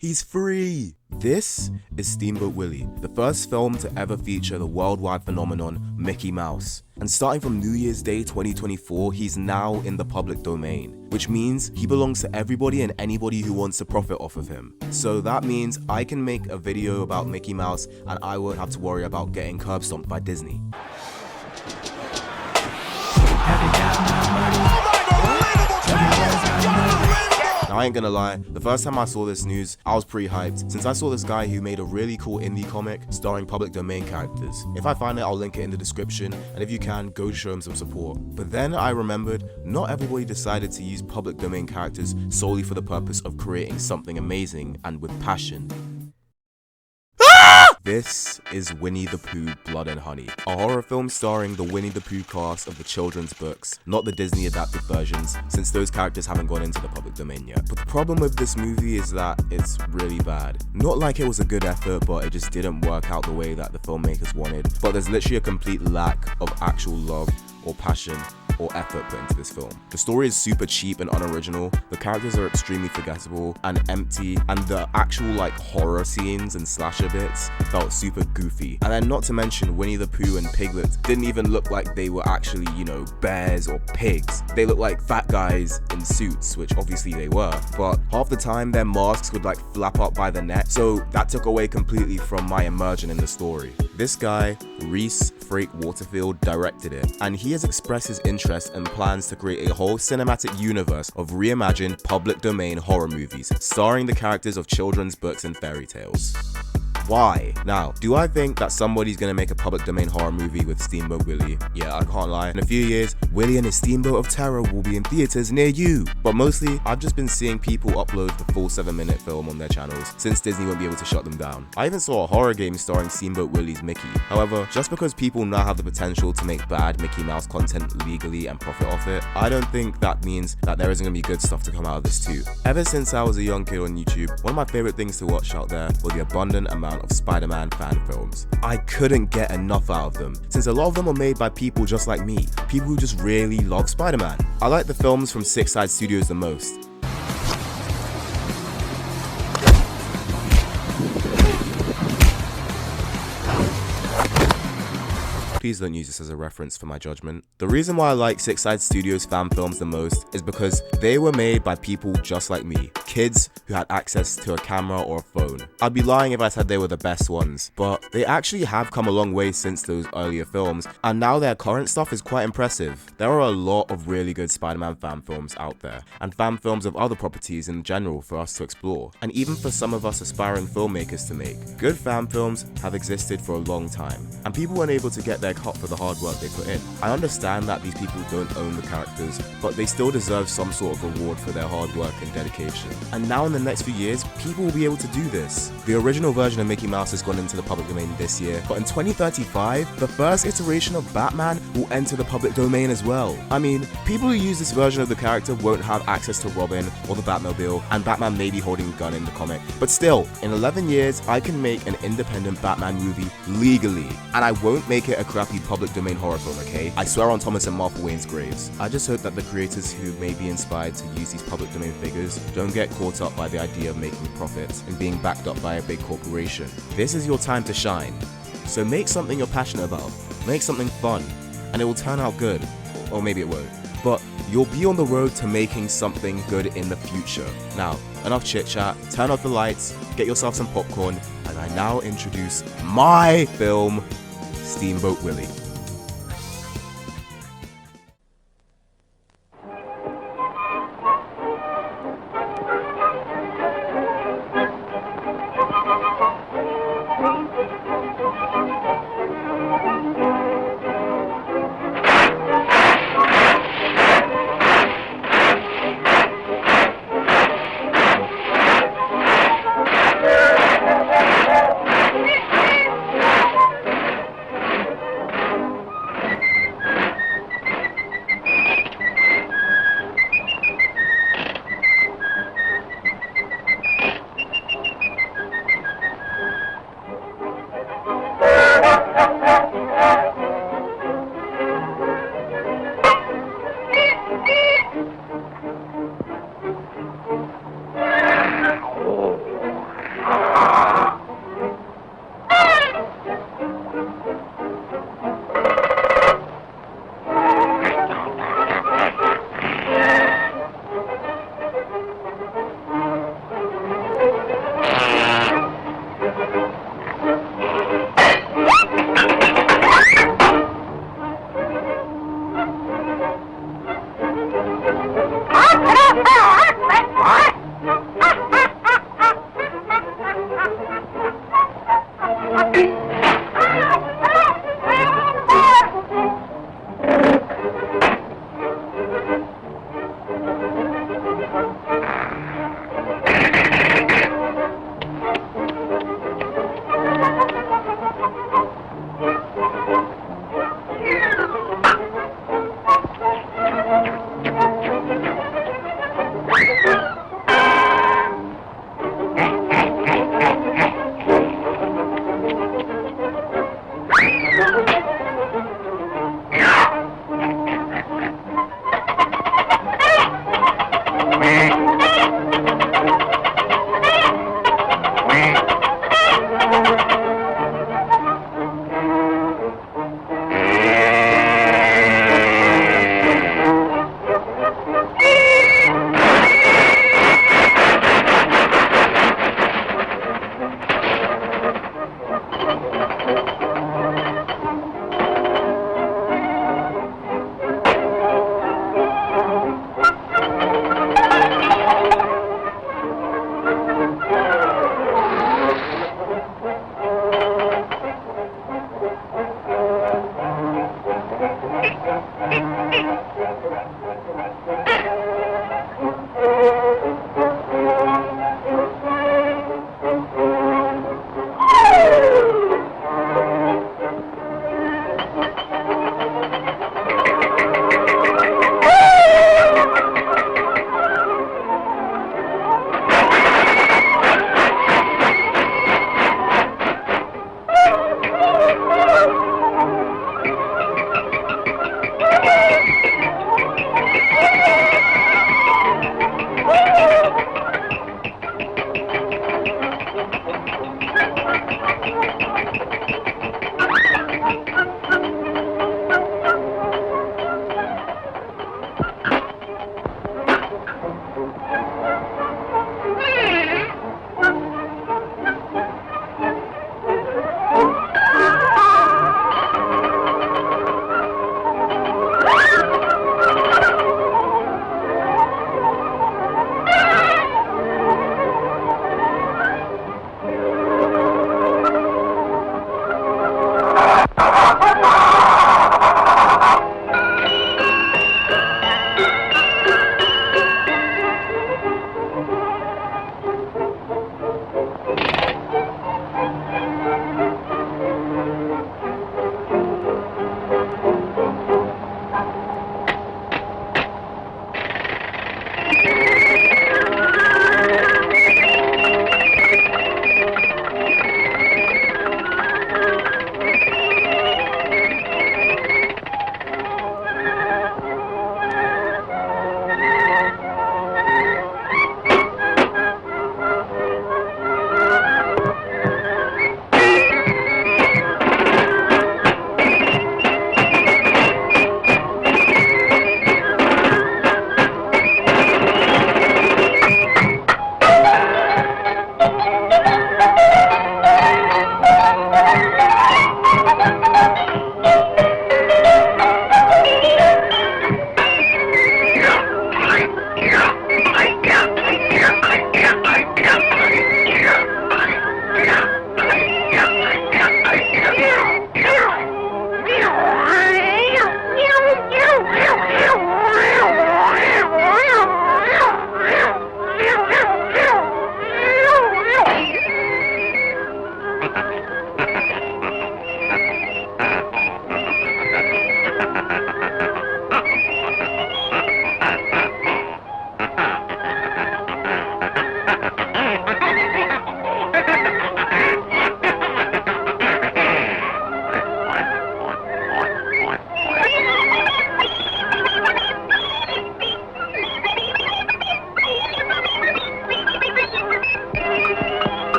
He's free! This is Steamboat Willie, the first film to ever feature the worldwide phenomenon Mickey Mouse. And starting from New Year's Day 2024, he's now in the public domain, which means he belongs to everybody and anybody who wants to profit off of him. So that means I can make a video about Mickey Mouse and I won't have to worry about getting curb stomped by Disney. Now, I ain't gonna lie, the first time I saw this news, I was pretty hyped, since I saw this guy who made a really cool indie comic starring public domain characters. If I find it, I'll link it in the description, and if you can, go show him some support. But then I remembered, not everybody decided to use public domain characters solely for the purpose of creating something amazing and with passion. This is Winnie the Pooh Blood and Honey, a horror film starring the Winnie the Pooh cast of the children's books, not the Disney adapted versions, since those characters haven't gone into the public domain yet. But the problem with this movie is that it's really bad. Not like it was a good effort, but it just didn't work out the way that the filmmakers wanted. But there's literally a complete lack of actual love or passion or effort put into this film. The story is super cheap and unoriginal, the characters are extremely forgettable and empty, and the actual horror scenes and slasher bits felt super goofy. And then not to mention Winnie the Pooh and Piglet didn't even look like they were actually, bears or pigs. They looked like fat guys in suits, which obviously they were, but half the time their masks would flap up by the neck, so that took away completely from my immersion in the story. This guy, Reese Frake Waterfield, directed it, and he has expressed his interest and plans to create a whole cinematic universe of reimagined public domain horror movies starring the characters of children's books and fairy tales. Why? Now, do I think that somebody's gonna make a public domain horror movie with Steamboat Willie? Yeah, I can't lie. In a few years, Willie and his Steamboat of Terror will be in theaters near you. But mostly, I've just been seeing people upload the full 7-minute film on their channels, since Disney won't be able to shut them down. I even saw a horror game starring Steamboat Willie's Mickey. However, just because people now have the potential to make bad Mickey Mouse content legally and profit off it, I don't think that means that there isn't gonna be good stuff to come out of this too. Ever since I was a young kid on YouTube, one of my favorite things to watch out there were the abundant amount of Spider-Man fan films. I couldn't get enough out of them, since a lot of them are made by people just like me, people who just really love Spider-Man. I like the films from Six Side Studios the most. Please don't use this as a reference for my judgment. The reason why I like Six Side Studios fan films the most is because they were made by people just like me, kids who had access to a camera or a phone. I'd be lying if I said they were the best ones, but they actually have come a long way since those earlier films, and now their current stuff is quite impressive. There are a lot of really good Spider-Man fan films out there, and fan films of other properties in general for us to explore, and even for some of us aspiring filmmakers to make. Good fan films have existed for a long time, and people weren't able to get their cut for the hard work they put in. I understand that these people don't own the characters, but they still deserve some sort of reward for their hard work and dedication. And now in the next few years, people will be able to do this. The original version of Mickey Mouse has gone into the public domain this year, but in 2035, the first iteration of Batman will enter the public domain as well. I mean, people who use this version of the character won't have access to Robin or the Batmobile, and Batman may be holding a gun in the comic. But still, in 11 years, I can make an independent Batman movie legally, and I won't make it a crappy public domain horror film, okay? I swear on Thomas and Martha Wayne's graves. I just hope that the creators who may be inspired to use these public domain figures don't get caught up by the idea of making profits and being backed up by a big corporation. This is your time to shine. So make something you're passionate about, make something fun, and it will turn out good. Or maybe it won't. But you'll be on the road to making something good in the future. Now, enough chit chat, turn off the lights, get yourself some popcorn, and I now introduce my film, Steamboat Willie.